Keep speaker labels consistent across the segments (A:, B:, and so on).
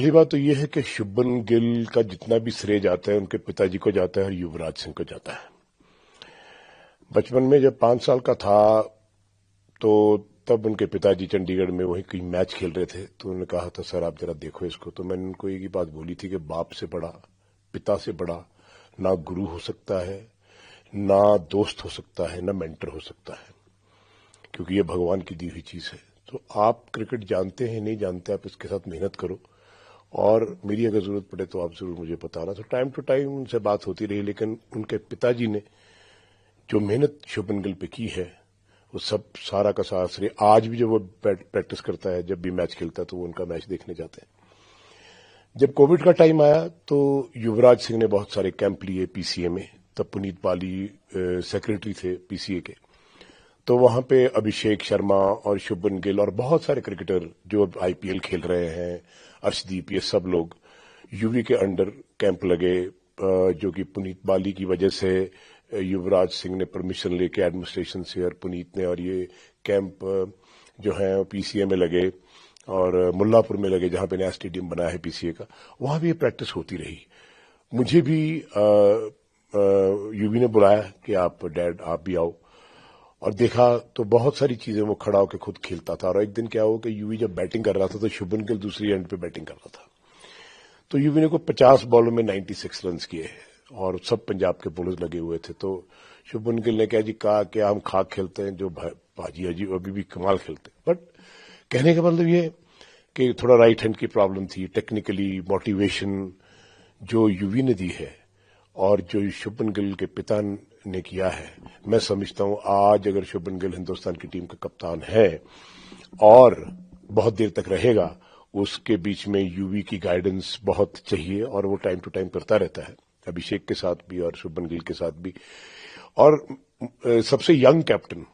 A: पहली बात तो ये है कि शुभमन गिल का जितना भी श्रेय जाता है उनके पिताजी को जाता है और युवराज सिंह को जाता है। बचपन में जब 5 साल का था तो तब उनके पिताजी चंडीगढ़ में वही कहीं मैच खेल रहे थे, तो उन्होंने कहा था सर आप जरा देखो इसको। तो मैंने उनको एक ही बात बोली थी कि बाप से बड़ा, पिता से बड़ा ना गुरु हो सकता है, ना दोस्त हो सकता है, ना मेंटर हो सकता है, क्योंकि ये भगवान की दी हुई चीज है। तो आप क्रिकेट जानते हैं नहीं जानते, आप इसके साथ मेहनत करो और मेरी अगर जरूरत पड़े तो आप जरूर मुझे बताना। तो टाइम टू टाइम उनसे बात होती रही, लेकिन उनके पिताजी ने जो मेहनत शुभमन गिल पे की है वो सब सारा का सारा श्रेय आज भी जब वो प्रैक्टिस करता है, जब भी मैच खेलता है तो वो उनका मैच देखने जाते हैं। जब कोविड का टाइम आया तो युवराज सिंह ने बहुत सारे कैंप लिए पीसीए में, तब पुनीत बाली सेक्रेटरी थे पीसीए के, तो वहां पे अभिषेक शर्मा और शुभमन गिल और बहुत सारे क्रिकेटर जो आईपीएल खेल रहे हैं, अर्शदीप, ये सब लोग यूवी के अंडर कैंप लगे, जो कि पुनीत बाली की वजह से युवराज सिंह ने परमिशन लेके एडमिनिस्ट्रेशन से और पुनीत ने, और ये कैंप जो है पीसीए में लगे और मुल्लापुर में लगे जहां पे नया स्टेडियम बना है पीसीए का, वहां भी ये प्रैक्टिस होती रही। मुझे भी यूवी ने बुलाया कि आप डैड आप भी आओ, और देखा तो बहुत सारी चीजें वो खड़ा होकर खुद खेलता था। और एक दिन क्या हुआ कि यूवी जब बैटिंग कर रहा था तो शुभमन गिल दूसरी एंड पे बैटिंग कर रहा था, तो यूवी ने को 50 बॉलों में 96 रन किए और सब पंजाब के बॉलर्स लगे हुए थे। तो शुभमन गिल ने क्या जी कहा कि हम खाक खेलते हैं, जो भाजी अजी अभी भी कमाल खेलते हैं। बट कहने का मतलब ये कि थोड़ा राइट हैंड की प्रॉब्लम थी, टेक्निकली मोटिवेशन जो यूवी ने दी है और जो शुभमन गिल के पिता ने किया है, मैं समझता हूं आज अगर शुभमन गिल हिंदुस्तान की टीम का कप्तान है और बहुत देर तक रहेगा, उसके बीच में यूवी की गाइडेंस बहुत चाहिए और वो टाइम टू टाइम करता रहता है, अभिषेक के साथ भी और शुभमन गिल के साथ भी। और सबसे यंग कैप्टन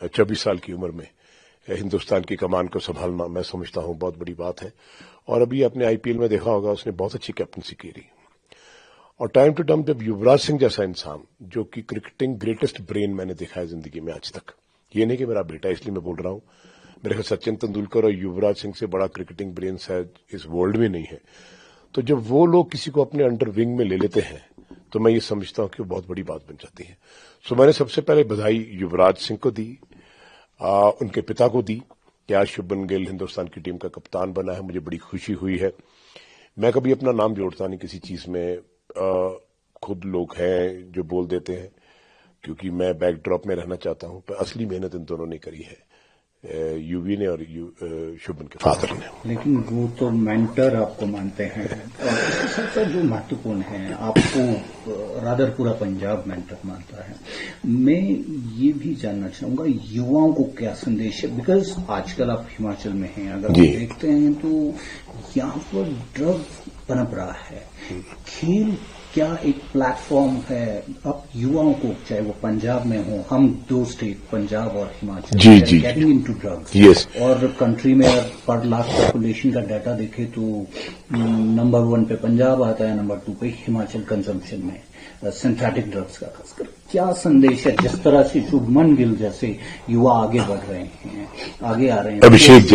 A: 24 साल की उम्र में हिंदुस्तान की कमान को संभालना मैं समझता हूं बहुत बड़ी बात है। और अभी अपने आईपीएल में देखा होगा उसने बहुत अच्छी कैप्टनसी की रही। और टाइम टू टाइम जब युवराज सिंह जैसा इंसान, जो कि क्रिकेटिंग ग्रेटेस्ट ब्रेन मैंने देखा है जिंदगी में आज तक, ये नहीं कि मेरा बेटा इसलिए मैं बोल रहा हूं, मेरे ख्याल सचिन तेंदुलकर और युवराज सिंह से बड़ा क्रिकेटिंग ब्रेन शायद इस वर्ल्ड में नहीं है। तो जब वो लोग किसी को अपने अंडर विंग में ले लेते हैं तो मैं ये समझता हूं कि वो बहुत बड़ी बात बन जाती है। सो मैंने सबसे पहले बधाई युवराज सिंह को दी, उनके पिता को दी कि आज शुभमन गिल हिंदुस्तान की टीम का कप्तान बना है, मुझे बड़ी खुशी हुई है। मैं कभी अपना नाम जोड़ता नहीं किसी चीज में, खुद लोग हैं जो बोल देते हैं, क्योंकि मैं बैकड्रॉप में रहना चाहता हूं, पर असली मेहनत इन दोनों ने करी है, यूवी ने और शुभमन के फादर ने।
B: लेकिन वो तो मेंटर आपको मानते हैं और इसके साथ साथ जो महत्वपूर्ण है, आपको रादर पूरा पंजाब मेंटर मानता है। मैं ये भी जानना चाहूंगा युवाओं को क्या संदेश है, बिकॉज आजकल आप हिमाचल में हैं, अगर आप देखते हैं तो यहाँ पर ड्रग पनप रहा है। खेल क्या एक प्लेटफॉर्म है अब युवाओं को, चाहे वो पंजाब में हो, हम दो स्टेट पंजाब और हिमाचल, गेटिंग इनटू ड्रग्स, और कंट्री में पर लाख पॉपुलेशन का डाटा देखे तो नंबर 1 पे पंजाब आता है, नंबर 2 पे हिमाचल कंजम्पशन में सिंथेटिक ड्रग्स का। खासकर क्या संदेश है जिस तरह से शुभमन गिल जैसे युवा आगे बढ़ रहे हैं, आगे आ रहे हैं, अभिषेक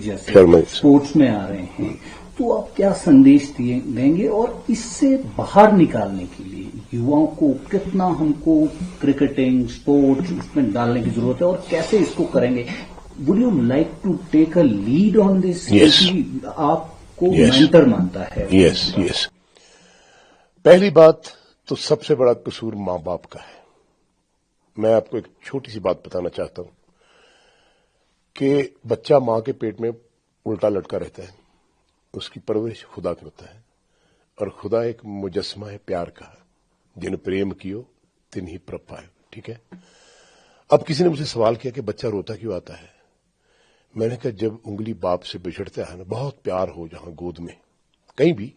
B: जैसे स्पोर्ट्स में आ रहे हैं, तो आप क्या संदेश देंगे और इससे बाहर निकालने के लिए युवाओं को कितना हमको क्रिकेटिंग स्पोर्ट्स उसमें डालने की जरूरत है और कैसे इसको करेंगे? Would you like to take a lead on this? आपको मेंटर मानता है।
A: यस। पहली बात तो सबसे बड़ा कसूर मां बाप का है। मैं आपको एक छोटी सी बात बताना चाहता हूं कि बच्चा मां के पेट में उल्टा लटका रहता है, उसकी परवरिश खुदा करता है, और खुदा एक मुजस्मा है प्यार का, जिन प्रेम कियो तिन ही प्रभ पायो। ठीक है। अब किसी ने मुझसे सवाल किया कि बच्चा रोता क्यों आता है? मैंने कहा जब उंगली बाप से बिछड़ता है ना, बहुत प्यार हो जहां गोद में कहीं भी,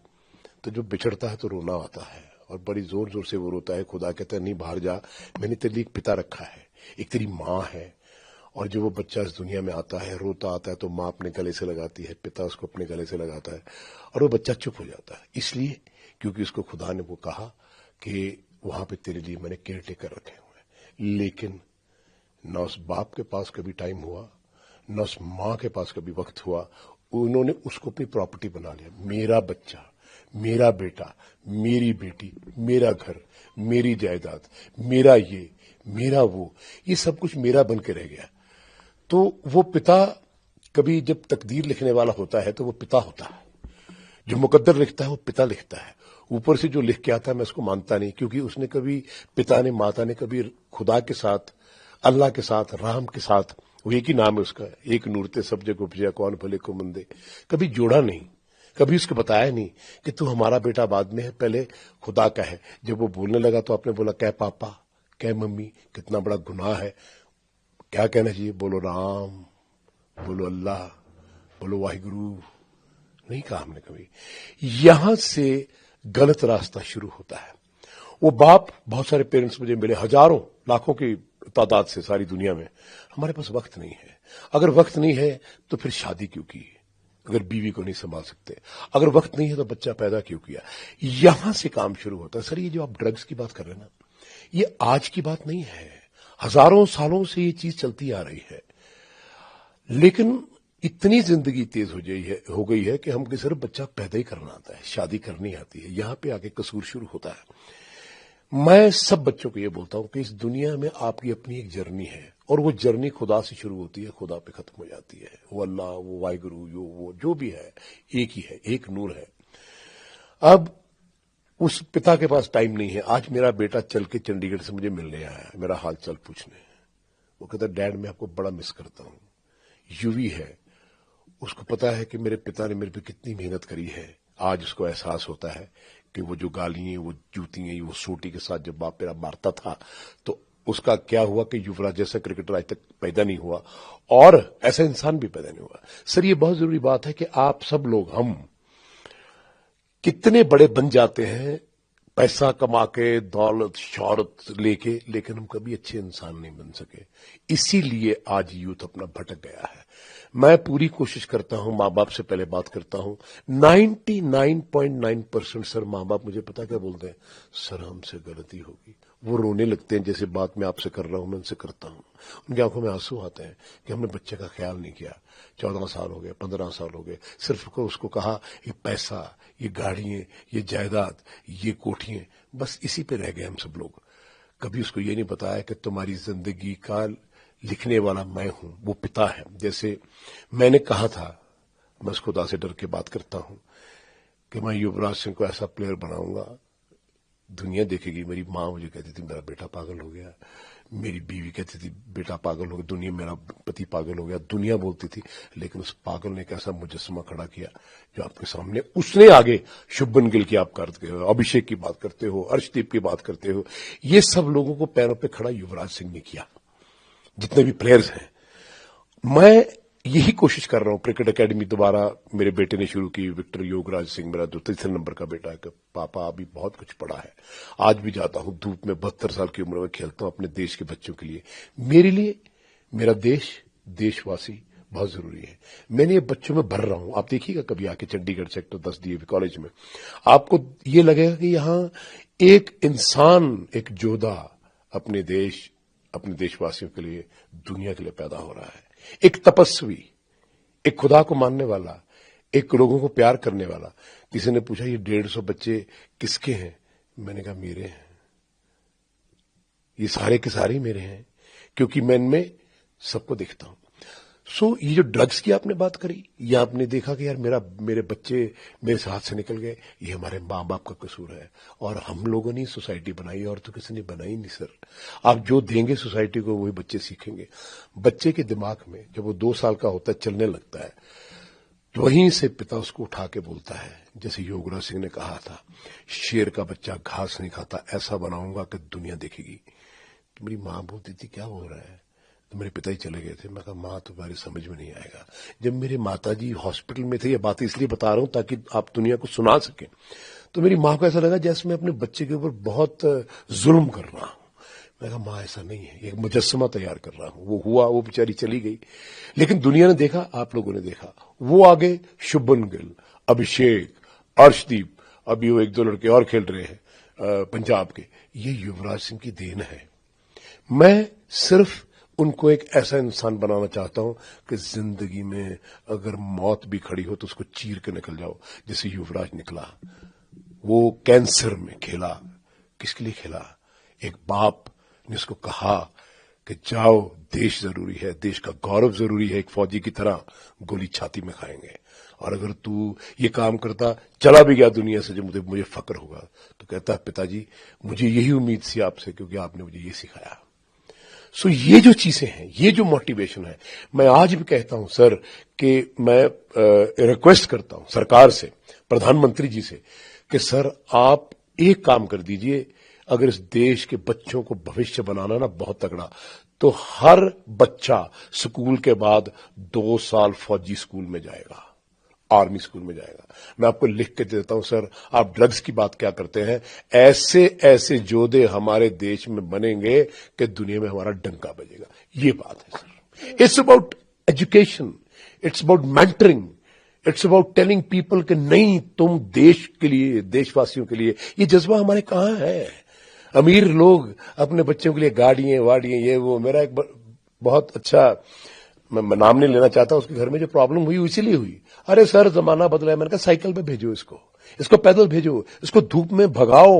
A: तो जब बिछड़ता है तो रोना आता है और बड़ी जोर जोर से वो रोता है। खुदा कहता है नहीं बाहर जा, मैंने तेरे लिए एक पिता रखा है, एक तेरी मां है। और जब वो बच्चा इस दुनिया में आता है, रोता आता है, तो मां अपने गले से लगाती है, पिता उसको अपने गले से लगाता है और वो बच्चा चुप हो जाता है, इसलिए क्योंकि उसको खुदा ने वो कहा कि वहां पे तेरे लिए मैंने केयर टेकर रखे हुए हैं। लेकिन न उस बाप के पास कभी टाइम हुआ, न उस मां के पास कभी वक्त हुआ उन्होंने उसको अपनी प्रॉपर्टी बना लिया। मेरा बच्चा, मेरा बेटा, मेरी बेटी, मेरा घर, मेरी जायदाद, मेरा ये, मेरा वो, ये सब कुछ मेरा बन के रह गया। तो वो पिता, कभी जब तकदीर लिखने वाला होता है तो वो पिता होता है, जो मुकद्दर लिखता है वो पिता लिखता है। ऊपर से जो लिख के आता है मैं उसको मानता नहीं, क्योंकि उसने कभी, पिता ने, माता ने कभी खुदा के साथ, अल्लाह के साथ, राम के साथ, वो एक ही नाम है उसका, एक नूरते सब जग उपजा कौन भले को मंदे, कभी जोड़ा नहीं, कभी उसको बताया नहीं कि तू हमारा बेटा बाद में है, पहले खुदा का है। जब वो बोलने लगा तो आपने बोला कह पापा, कह मम्मी, कितना बड़ा गुनाह है, क्या कहना चाहिए, बोलो राम, बोलो अल्लाह, बोलो वाहिगुरु, नहीं कहा हमने कभी। यहां से गलत रास्ता शुरू होता है। वो बाप, बहुत सारे पेरेंट्स मुझे मिले, हजारों लाखों की तादाद से सारी दुनिया में। हमारे पास वक्त नहीं है। अगर वक्त नहीं है तो फिर शादी क्यों की, अगर बीवी को नहीं संभाल सकते? अगर वक्त नहीं है तो बच्चा पैदा क्यों किया? यहां से काम शुरू होता है। सर, ये जो आप ड्रग्स की बात कर रहे हैं ना, ये आज की बात नहीं है, हजारों सालों से ये चीज चलती आ रही है। लेकिन इतनी जिंदगी तेज हो गई है कि हमको सिर्फ बच्चा पैदा ही करना आता है, शादी करनी आती है। यहां पे आके कसूर शुरू होता है। मैं सब बच्चों को ये बोलता हूं कि इस दुनिया में आपकी अपनी एक जर्नी है, और वो जर्नी खुदा से शुरू होती है, खुदा पे खत्म हो जाती है। वो अल्लाह, वो वाहिगुरु, वो जो भी है, एक ही है, एक नूर है। अब उस पिता के पास टाइम नहीं है। आज मेरा बेटा चल के चंडीगढ़ से मुझे मिलने आया, मेरा हाल चाल पूछने। वो कहता, डैड मैं आपको बड़ा मिस करता हूं। यूवी है, उसको पता है कि मेरे पिता ने मेरे पे कितनी मेहनत करी है। आज उसको एहसास होता है कि वो जो गालियां, वो जूतियां, वो सोटी के साथ जब बाप मेरा मारता था, तो उसका क्या हुआ कि युवराज जैसा क्रिकेटर आज तक पैदा नहीं हुआ, और ऐसा इंसान भी पैदा नहीं हुआ। सर, ये बहुत जरूरी बात है कि आप सब लोग, हम कितने बड़े बन जाते हैं पैसा कमा के, दौलत शौहरत लेके, लेकिन हम कभी अच्छे इंसान नहीं बन सके। इसीलिए आज यूथ अपना भटक गया है। मैं पूरी कोशिश करता हूं, मां बाप से पहले बात करता हूं। 99.9% सर मां बाप मुझे पता क्या बोलते हैं, सर हमसे गलती होगी। वो रोने लगते हैं, जैसे बात मैं आपसे कर रहा हूं, मैं उनसे करता हूं। उनकी आंखों में आंसू आते हैं कि हमने बच्चे का ख्याल नहीं किया। 14 साल हो गए, 15 साल हो गए, सिर्फ उसको कहा ये पैसा, ये गाड़ियां, ये जायदाद, ये कोठियां, बस इसी पे रह गए हम सब लोग। कभी उसको ये नहीं बताया कि तुम्हारी जिंदगी का लिखने वाला मैं हूं, वो पिता है। जैसे मैंने कहा था, मैं उस खुदा से डर के बात करता हूं कि मैं युवराज सिंह को ऐसा प्लेयर बनाऊंगा, दुनिया देखेगी। मेरी मां मुझे कहती थी मेरा बेटा पागल हो गया, मेरी बीवी कहती थी बेटा पागल हो गया, दुनिया, मेरा पति पागल हो गया, दुनिया बोलती थी। लेकिन उस पागल ने एक ऐसा मुजस्समा खड़ा किया जो आपके सामने, उसने आगे शुभमन गिल की आप करते हो, अभिषेक की बात करते हो, अर्शदीप की बात करते हो, ये सब लोगों को पैरों पे खड़ा युवराज सिंह ने किया, जितने भी प्लेयर्स हैं। मैं यही कोशिश कर रहा हूं, क्रिकेट एकेडमी दोबारा मेरे बेटे ने शुरू की, विक्टर योगराज सिंह मेरा जो 3 नंबर का बेटा है, कि पापा अभी बहुत कुछ पढ़ा है। आज भी जाता हूं धूप में, 72 साल की उम्र में खेलता हूं अपने देश के बच्चों के लिए। मेरे लिए मेरा देश, देशवासी बहुत जरूरी है। मैंने ये बच्चों में भर रहा हूं। आप देखिएगा कभी आके चंडीगढ़ सेक्टर 10 डीएवी कॉलेज में, आपको ये लगेगा कि यहां एक इंसान, एक योद्धा अपने देश, अपने देशवासियों के लिए, दुनिया के लिए पैदा हो रहा है। एक तपस्वी, एक खुदा को मानने वाला, एक लोगों को प्यार करने वाला। किसी ने पूछा ये 150 बच्चे किसके हैं? मैंने कहा मेरे हैं। ये सारे के सारे मेरे हैं, क्योंकि मैं इनमें सबको देखता हूं। सो ये जो ड्रग्स की आपने बात करी, ये आपने देखा कि यार मेरे बच्चे मेरे हाथ से निकल गए, ये हमारे माँ बाप का कसूर है, और हम लोगों ने सोसाइटी बनाई, और तो किसी ने बनाई नहीं। सर, आप जो देंगे सोसाइटी को वही बच्चे सीखेंगे। बच्चे के दिमाग में जब वो 2 साल का होता है, चलने लगता है, तो वहीं से पिता उसको उठा के बोलता है, जैसे योगराज सिंह ने कहा था, शेर का बच्चा घास नहीं खाता, ऐसा बनाऊंगा कि दुनिया देखेगी। तो मेरी माँ बोलती थी क्या हो रहा है, तो मेरे पिता ही चले गए थे। मैं कहा माँ तुम्हारी समझ में नहीं आएगा। जब मेरे माताजी हॉस्पिटल में थे, ये बात इसलिए बता रहा हूं ताकि आप दुनिया को सुना सकें, तो मेरी माँ को ऐसा लगा जैसे मैं अपने बच्चे के ऊपर बहुत जुल्म कर रहा हूं। मैं कहा माँ ऐसा नहीं है, एक मुजस्समा तैयार कर रहा हूं। वो हुआ, वो बेचारी चली गई, लेकिन दुनिया ने देखा, आप लोगों ने देखा, वो आगे शुभमन गिल, अभिषेक, अर्शदीप, अभी वो 1-2 लड़के और खेल रहे हैं पंजाब के। ये युवराज सिंह की देन है। मैं सिर्फ उनको एक ऐसा इंसान बनाना चाहता हूं कि जिंदगी में अगर मौत भी खड़ी हो तो उसको चीर के निकल जाओ, जैसे युवराज निकला। वो कैंसर में खेला, किसके लिए खेला? एक बाप ने उसको कहा कि जाओ, देश जरूरी है, देश का गौरव जरूरी है, एक फौजी की तरह गोली छाती में खाएंगे, और अगर तू ये काम करता, चला भी गया दुनिया से, जो मुझे फक्र होगा। तो कहता है, पिताजी मुझे यही उम्मीद थी आपसे, क्योंकि आपने मुझे ये सिखाया। सो ये जो चीजें हैं, ये जो मोटिवेशन है, मैं आज भी कहता हूं सर कि मैं रिक्वेस्ट करता हूं सरकार से, प्रधानमंत्री जी से, कि सर आप एक काम कर दीजिए, अगर इस देश के बच्चों को भविष्य बनाना ना बहुत तगड़ा, तो हर बच्चा स्कूल के बाद 2 साल फौजी स्कूल में जाएगा, आर्मी स्कूल में जाएगा। मैं आपको लिख के देता हूं सर, आप ड्रग्स की बात क्या करते हैं, ऐसे ऐसे योद्धे हमारे देश में बनेंगे कि दुनिया में हमारा डंका बजेगा। ये बात है sir. It's about education, it's about mentoring, it's about telling people कि नहीं, तुम देश के लिए, देशवासियों के लिए। ये जज्बा हमारे कहां है? अमीर लोग अपने बच्चों के लिए गाड़ियां वाड़ियां ये वो। मेरा एक बहुत अच्छा, मैं नाम नहीं लेना चाहता, उसके घर में जो प्रॉब्लम हुई इसीलिए हुई। अरे सर जमाना बदला है, मैंने कहा साइकिल पे भेजो इसको पैदल भेजो, इसको धूप में भगाओ।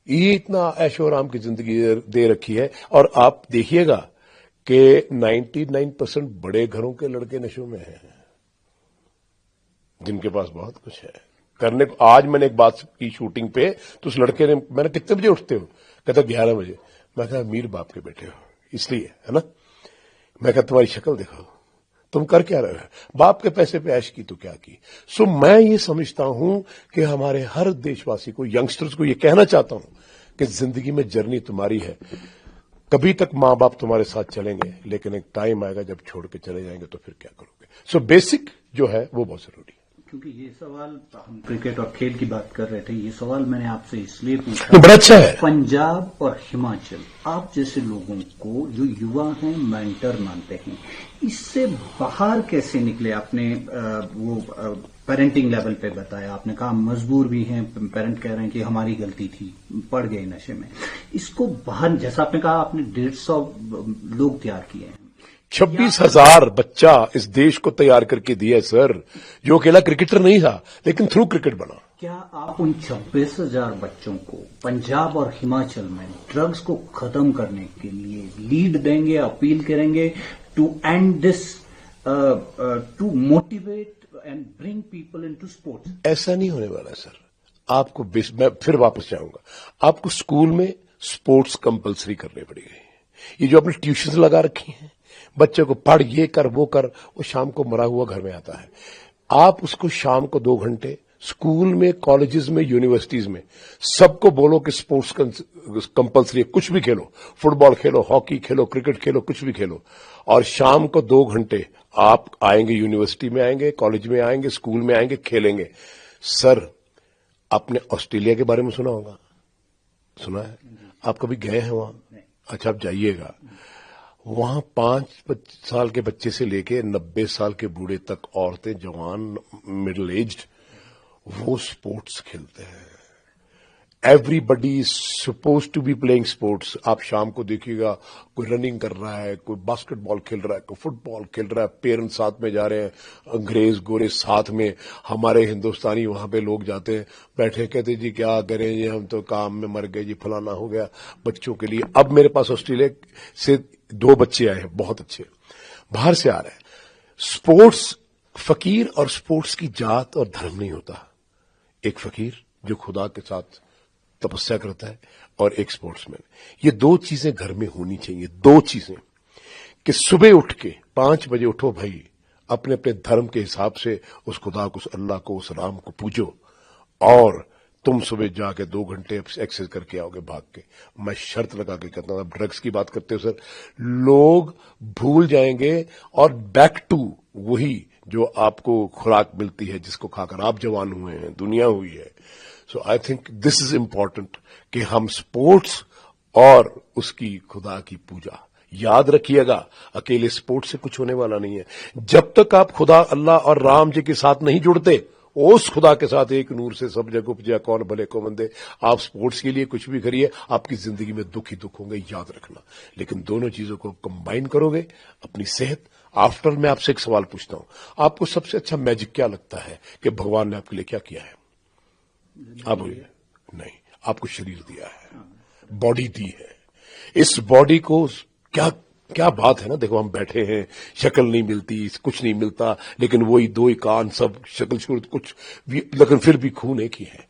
A: ये इतना ऐशो आराम की जिंदगी दे रखी है। और आप देखिएगा कि 99% बड़े घरों के लड़के नशों में हैं, जिनके पास बहुत कुछ है करने को। आज मैंने एक बात की शूटिंग पे, तो उस लड़के ने, मैंने कितने बजे उठते हो? कहता 11 बजे। मैं कहा अमीर बाप के बेटे हो इसलिए, है ना। मैं कहा तुम्हारी शक्ल देखो, तुम कर क्या रहे हो? बाप के पैसे पे ऐश की तो क्या की। सो मैं ये समझता हूं कि हमारे हर देशवासी को, यंगस्टर्स को ये कहना चाहता हूं कि जिंदगी में जर्नी तुम्हारी है। कभी तक मां बाप तुम्हारे साथ चलेंगे, लेकिन एक टाइम आएगा जब छोड़ के चले जाएंगे, तो फिर क्या करोगे? सो बेसिक जो है वो बहुत जरूरी है।
B: क्योंकि ये सवाल, हम क्रिकेट और खेल की बात कर रहे थे, ये सवाल मैंने आपसे इसलिए पूछा,
A: बड़ा अच्छा है।
B: पंजाब और हिमाचल, आप जैसे लोगों को जो युवा हैं मेंटर मानते हैं, इससे बाहर कैसे निकले? आपने वो पेरेंटिंग लेवल पे बताया, आपने कहा मजबूर भी हैं, पेरेंट कह रहे हैं कि हमारी गलती थी, पड़ गए नशे में। इसको बाहर, जैसा आपने कहा, आपने 150 लोग तैयार किए हैं,
A: 26,000 बच्चा इस देश को तैयार करके दिया है सर, जो अकेला क्रिकेटर नहीं था, लेकिन थ्रू क्रिकेट बना।
B: क्या आप उन 26,000 बच्चों को पंजाब और हिमाचल में ड्रग्स को खत्म करने के लिए लीड देंगे, अपील करेंगे, to end this, to motivate and bring people into sports?
A: ऐसा नहीं होने वाला सर। आपको, मैं फिर वापस जाऊंगा, आपको स्कूल में स्पोर्ट्स कंपलसरी करने पड़ेगी। ये जो आपने ट्यूशन लगा रखी हैं, बच्चे को पढ़, ये कर वो कर, वो शाम को मरा हुआ घर में आता है। आप उसको शाम को 2 घंटे स्कूल में, कॉलेजेस में, यूनिवर्सिटीज में सबको बोलो कि स्पोर्ट्स कंपलसरी है। कुछ भी खेलो, फुटबॉल खेलो, हॉकी खेलो, क्रिकेट खेलो, कुछ भी खेलो, और शाम को 2 घंटे आप आएंगे, यूनिवर्सिटी में आएंगे, कॉलेज में आएंगे, स्कूल में आएंगे, खेलेंगे। सर, आपने ऑस्ट्रेलिया के बारे में सुना होगा, सुना है? आप कभी गए हैं वहां? अच्छा, आप जाइएगा। वहां 5 साल के बच्चे से लेके 90 साल के बूढ़े तक, औरतें, जवान, मिडिल एज्ड, वो स्पोर्ट्स खेलते हैं। Everybody is suppose to be playing sports. आप शाम को देखिएगा, कोई रनिंग कर रहा है, कोई बास्केटबॉल खेल रहा है, कोई फुटबॉल खेल रहा है, पेरेंट्स साथ में जा रहे हैं, अंग्रेज गोरे साथ में। हमारे हिंदुस्तानी वहां पे लोग जाते हैं, बैठे, कहते जी क्या करें जी, हम तो काम में मर गए जी, फलाना हो गया बच्चों के लिए। अब मेरे पास ऑस्ट्रेलिया से 2 बच्चे आए हैं, बहुत अच्छे, बाहर से आ रहे हैं। स्पोर्ट्स, फकीर और स्पोर्ट्स की जात और धर्म नहीं होता। एक फकीर जो खुदा के साथ तपस्या करता है, और एक स्पोर्ट्समैन। ये 2 चीजें घर में होनी चाहिए। 2 चीजें, कि सुबह उठ के 5 बजे उठो भाई, अपने अपने धर्म के हिसाब से उस खुदा को, उस अल्लाह को, उस राम को पूजो, और तुम सुबह जाके 2 घंटे एक्सरसाइज करके आओगे भाग के। मैं शर्त लगा के कहता हूं, अब ड्रग्स की बात करते हो सर, लोग भूल जाएंगे और बैक टू वही जो आपको खुराक मिलती है, जिसको खाकर आप जवान हुए हैं, दुनिया हुई है। So I think this is important कि हम स्पोर्ट्स और उसकी खुदा की पूजा, याद रखिएगा, अकेले स्पोर्ट्स से कुछ होने वाला नहीं है। जब तक आप खुदा, अल्लाह और राम जी के साथ नहीं जुड़ते, उस खुदा के साथ एक नूर से सब जग उपजा कौन भले को मंदे। आप स्पोर्ट्स के लिए कुछ भी करिए, आपकी जिंदगी में दुख ही दुख होंगे, याद रखना। लेकिन दोनों चीजों को कंबाइन करोगे, अपनी सेहत। आफ्टर मैं आपसे एक सवाल पूछता हूं, आपको सबसे अच्छा मैजिक क्या लगता है कि भगवान ने आपके लिए क्या किया है? आप बोलिए। नहीं, आपको शरीर दिया है, बॉडी दी है। इस बॉडी को क्या क्या बात है ना। देखो हम बैठे हैं, शक्ल नहीं मिलती, कुछ नहीं मिलता, लेकिन वही दो ही कान, सब शक्ल सूरत कुछ भी, लेकिन फिर भी खून एक ही है।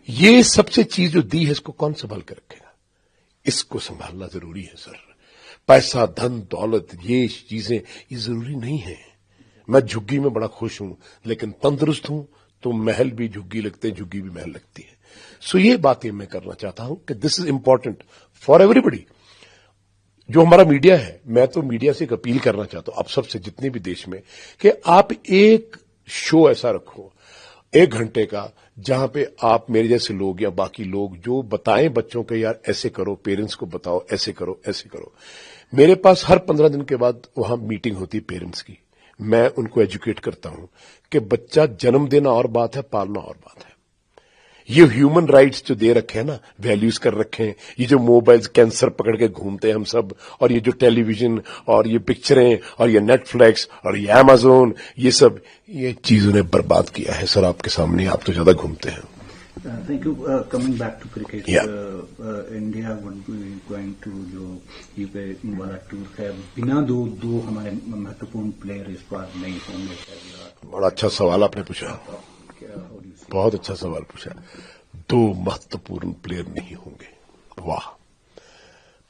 A: ये सबसे चीज जो दी है, इसको कौन संभाल के रखेगा? इसको संभालना जरूरी है सर। पैसा, धन, दौलत, ये चीजें ये जरूरी नहीं है। मैं झुग्गी में बड़ा खुश हूं, लेकिन तंदुरुस्त हूं तो महल भी झुग्गी लगते हैं, झुग्गी भी महल लगती है। सो ये बातें मैं करना चाहता हूं कि this is important for everybody. जो हमारा मीडिया है, मैं तो मीडिया से एक अपील करना चाहता हूं आप सबसे, जितने भी देश में, कि आप एक शो ऐसा रखो 1 घंटे का, जहां पे आप मेरे जैसे लोग या बाकी लोग जो बताएं बच्चों को, यार ऐसे करो, पेरेंट्स को बताओ, ऐसे करो, ऐसे करो। मेरे पास हर 15 दिन के बाद वहां मीटिंग होती है पेरेंट्स की। मैं उनको एजुकेट करता हूं कि बच्चा जन्म देना और बात है, पालना और बात है। ये ह्यूमन राइट्स जो दे रखे हैं ना, वैल्यूज कर रखे हैं, ये जो मोबाइल्स कैंसर पकड़ के घूमते हैं हम सब, और ये जो टेलीविजन और ये पिक्चरें और ये नेटफ्लिक्स और ये अमेज़न, ये सब, ये चीजों ने बर्बाद किया है सर आपके सामने। आप तो ज्यादा घूमते हैं।
B: Thank you. Coming back to cricket,
A: Yeah.
B: India would be going to जो यूके वाला टूर है, बिना दो हमारे महत्वपूर्ण प्लेयर इस बार नहीं होंगे।
A: बड़ा अच्छा सवाल आपने पूछा, बहुत अच्छा सवाल पूछा। 2 महत्वपूर्ण प्लेयर नहीं होंगे, वाह।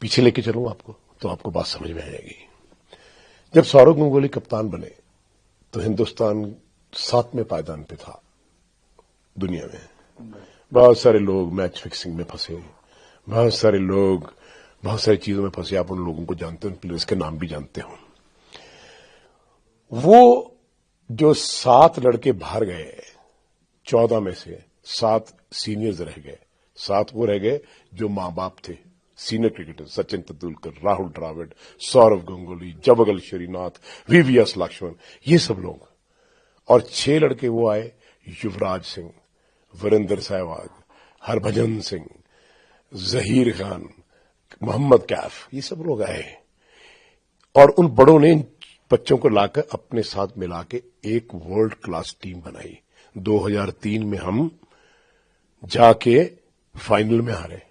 A: पीछे लेके चलूं आपको तो आपको बात समझ में आ जाएगी। जब सौरव गंगुली कप्तान बने तो हिंदुस्तान 7वें पायदान पे था दुनिया में। बहुत सारे लोग मैच फिक्सिंग में फंसे, बहुत सारे लोग बहुत सारी चीजों में फंसे। आप उन लोगों को जानते हो, उन प्लेयर्स के नाम भी जानते हो। वो जो 7 लड़के बाहर गए, 14 में से 7 सीनियर्स रह गए। 7 वो रह गए जो मां बाप थे, senior cricketer, Sachin Tendulkar, Rahul Dravid, Sourav Ganguly, Javagal Srinath, VVS Laxman, ये सब लोग। और 6 लड़के वो आए, युवराज सिंह, वीरेंद्र सहवाग, हरभजन सिंह, जहीर खान, मोहम्मद कैफ, ये सब लोग आए। और उन बड़ों ने इन बच्चों को लाकर अपने साथ मिला के एक वर्ल्ड क्लास टीम बनाई। 2003 में हम जाके फाइनल में हारे,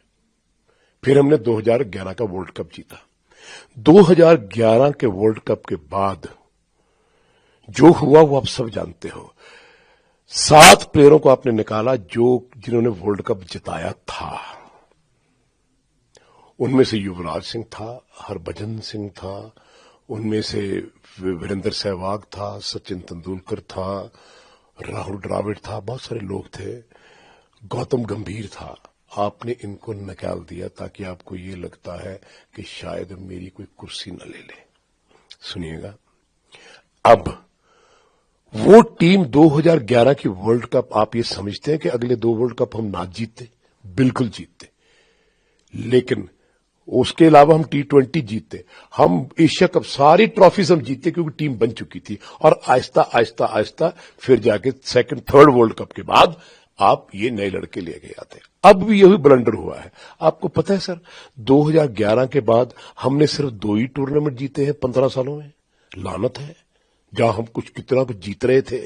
A: फिर हमने 2011 का वर्ल्ड कप जीता। 2011 के वर्ल्ड कप के बाद जो हुआ वो आप सब जानते हो। 7 प्लेयरों को आपने निकाला जिन्होंने वर्ल्ड कप जिताया था। उनमें से युवराज सिंह था, हरभजन सिंह था, उनमें से वीरेंद्र सहवाग था, सचिन तेंदुलकर था, राहुल द्रविड़ था, बहुत सारे लोग थे, गौतम गंभीर था। आपने इनको निकाल दिया ताकि आपको ये लगता है कि शायद मेरी कोई कुर्सी न ले ले। सुनिएगा, अब वो टीम 2011 की वर्ल्ड कप, आप ये समझते हैं कि अगले 2 वर्ल्ड कप हम ना जीतते? बिल्कुल जीतते। लेकिन उसके अलावा हम T20 जीतते, हम एशिया कप, सारी ट्रॉफीज हम जीतते, क्योंकि टीम बन चुकी थी। और आहिस्ता आहिस्ता आहिस्ता फिर जाके 2nd 3rd वर्ल्ड कप के बाद आप ये नए लड़के ले गए आते। अब भी यही ब्लंडर हुआ है। आपको पता है सर, 2011 के बाद हमने सिर्फ 2 ही टूर्नामेंट जीते हैं 15 सालों में। लानत है, जहां हम कितना कुछ जीत रहे थे,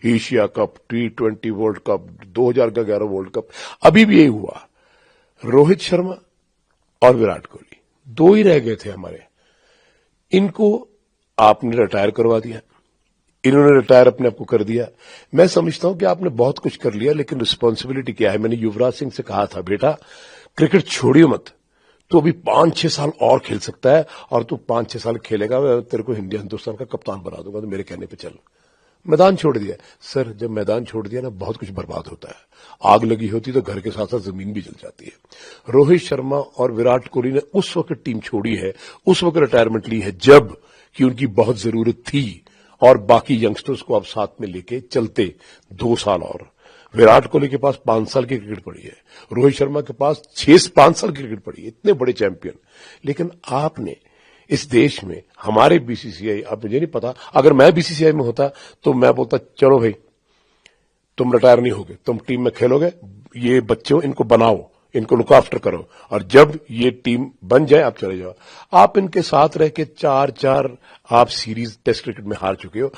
A: Asia cup, T20 world cup, 2011 world cup. अभी भी यही हुआ। रोहित शर्मा और विराट कोहली 2 ही रह गए थे हमारे। इनको आपने रिटायर करवा दिया, इन्होंने रिटायर अपने आप को कर दिया। मैं समझता हूं कि आपने बहुत कुछ कर लिया, लेकिन रिस्पांसिबिलिटी क्या है? मैंने युवराज सिंह से कहा था, बेटा क्रिकेट छोड़ियो मत, तो अभी 5-6 साल और खेल सकता है, और तू 5-6 साल खेलेगा, मैं तेरे को हिंदुस्तान का कप्तान बना दूंगा, तो मेरे कहने पे चल। मैदान छोड़ दिया। सर, जब मैदान छोड़ दिया ना, बहुत कुछ बर्बाद होता है। आग लगी होती तो घर के साथ साथ जमीन भी जल जाती है। रोहित शर्मा और विराट कोहली ने उस वक्त टीम छोड़ी है, उस वक्त रिटायरमेंट ली है जब कि उनकी बहुत जरूरत थी, और बाकी यंगस्टर्स को आप साथ में लेके चलते 2 साल और। विराट कोहली के पास 5 साल की क्रिकेट पड़ी है, रोहित शर्मा के पास 5 साल की क्रिकेट पड़ी है, इतने बड़े चैंपियन। लेकिन आपने इस देश में, हमारे बीसीसीआई, अब मुझे नहीं पता, अगर मैं बीसीसीआई में होता तो मैं बोलता चलो भाई तुम रिटायर नहीं होगे, तुम टीम में खेलोगे, ये बच्चों इनको बनाओ, इनको लुक आफ्टर करो, और जब ये टीम बन जाए आप चले जाओ। आप इनके साथ रह के 4-4 आप सीरीज टेस्ट क्रिकेट में हार चुके हो,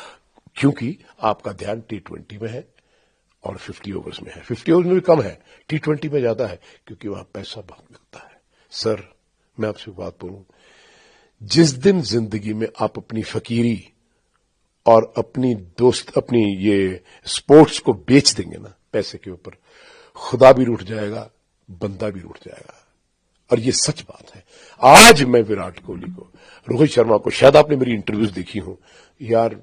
A: क्योंकि आपका ध्यान T20 में है और 50 ओवर्स में है। 50 ओवर्स में भी कम है, T20 में ज्यादा है, क्योंकि वहां पैसा बहुत मिलता है। सर, मैं आपसे बात बोलूं, जिस दिन जिंदगी में आप अपनी फकीरी और अपनी ये स्पोर्ट्स को बेच देंगे ना पैसे के ऊपर, खुदा भी रूठ जाएगा, बंदा भी रूठ जाएगा। और ये सच बात है। आज मैं विराट कोहली को, रोहित शर्मा को, शायद आपने मेरी इंटरव्यूज देखी हो, यार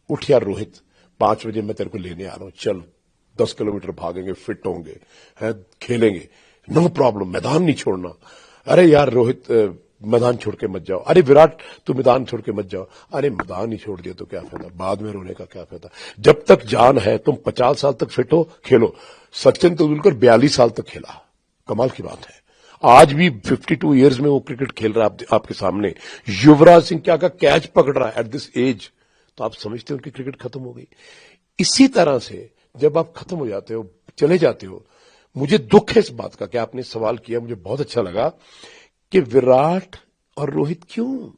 A: उठ यार रोहित, 5 बजे मैं तेरे को लेने आ रहा हूं, चल 10 किलोमीटर भागेंगे, फिट होंगे, है खेलेंगे, नो प्रॉब्लम, मैदान नहीं छोड़ना। अरे यार रोहित, मैदान छोड़ के मत जाओ। अरे विराट, तू मैदान छोड़ के मत जाओ। अरे मैदान नहीं छोड़ दिया तो क्या फायदा, बाद में रोने का क्या फायदा। जब तक जान है, तुम 50 साल तक फिट हो, खेलो। सचिन तेंदुलकर 42 साल तक खेला, कमाल की बात है। आज भी 52 इयर्स में वो क्रिकेट खेल रहा है आपके सामने। युवराज सिंह क्या का कैच पकड़ रहा है एट दिस एज, तो आप समझते हो उनकी क्रिकेट खत्म हो गई। इसी तरह से जब आप खत्म हो जाते हो, चले जाते हो, मुझे दुख है इस बात का कि आपने सवाल किया, मुझे बहुत अच्छा लगा कि विराट और रोहित क्यों,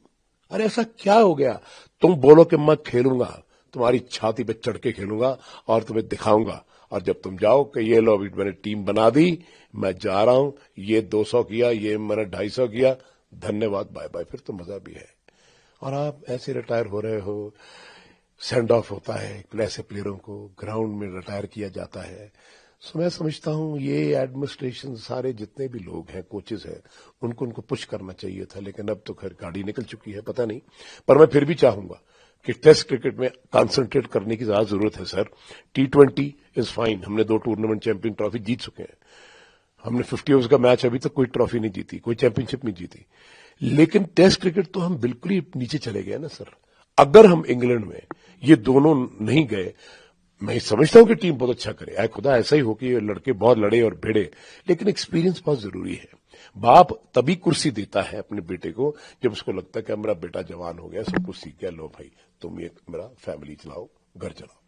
A: अरे ऐसा क्या हो गया। तुम बोलो कि मैं खेलूंगा, तुम्हारी छाती पे चढ़ के खेलूंगा और तुम्हें दिखाऊंगा, और जब तुम जाओ कि ये लो मैंने टीम बना दी, मैं जा रहा हूं, ये 200 किया, ये मैंने 250 किया, धन्यवाद, बाय बाय, फिर तो मजा भी है। और आप ऐसे रिटायर हो रहे हो, सेंड ऑफ होता है ऐसे प्लेयरों को, ग्राउंड में रिटायर किया जाता है। सो मैं समझता हूं ये एडमिनिस्ट्रेशन, सारे जितने भी लोग हैं, कोचेस हैं, उनको पुश करना चाहिए था, लेकिन अब तो खैर गाड़ी निकल चुकी है, पता नहीं। पर मैं फिर भी चाहूंगा कि टेस्ट क्रिकेट में कंसंट्रेट करने की ज्यादा जरूरत है सर। T20 इज फाइन, हमने 2 टूर्नामेंट चैंपियन ट्रॉफी जीत चुके हैं, हमने 50 ओवर्स का मैच अभी तक कोई ट्रॉफी नहीं जीती, कोई चैंपियनशिप नहीं जीती, लेकिन टेस्ट क्रिकेट तो हम बिल्कुल ही नीचे चले गए ना सर। अगर हम इंग्लैंड में ये दोनों नहीं गए, मैं समझता हूं कि टीम बहुत अच्छा करे, आए खुदा ऐसा ही हो कि ये लड़के बहुत लड़े और भिड़े, लेकिन एक्सपीरियंस बहुत जरूरी है। बाप तभी कुर्सी देता है अपने बेटे को जब उसको लगता है कि मेरा बेटा जवान हो गया, सब कुछ सीख गया, लो भाई तुम ये मेरा फैमिली चलाओ, घर चलाओ।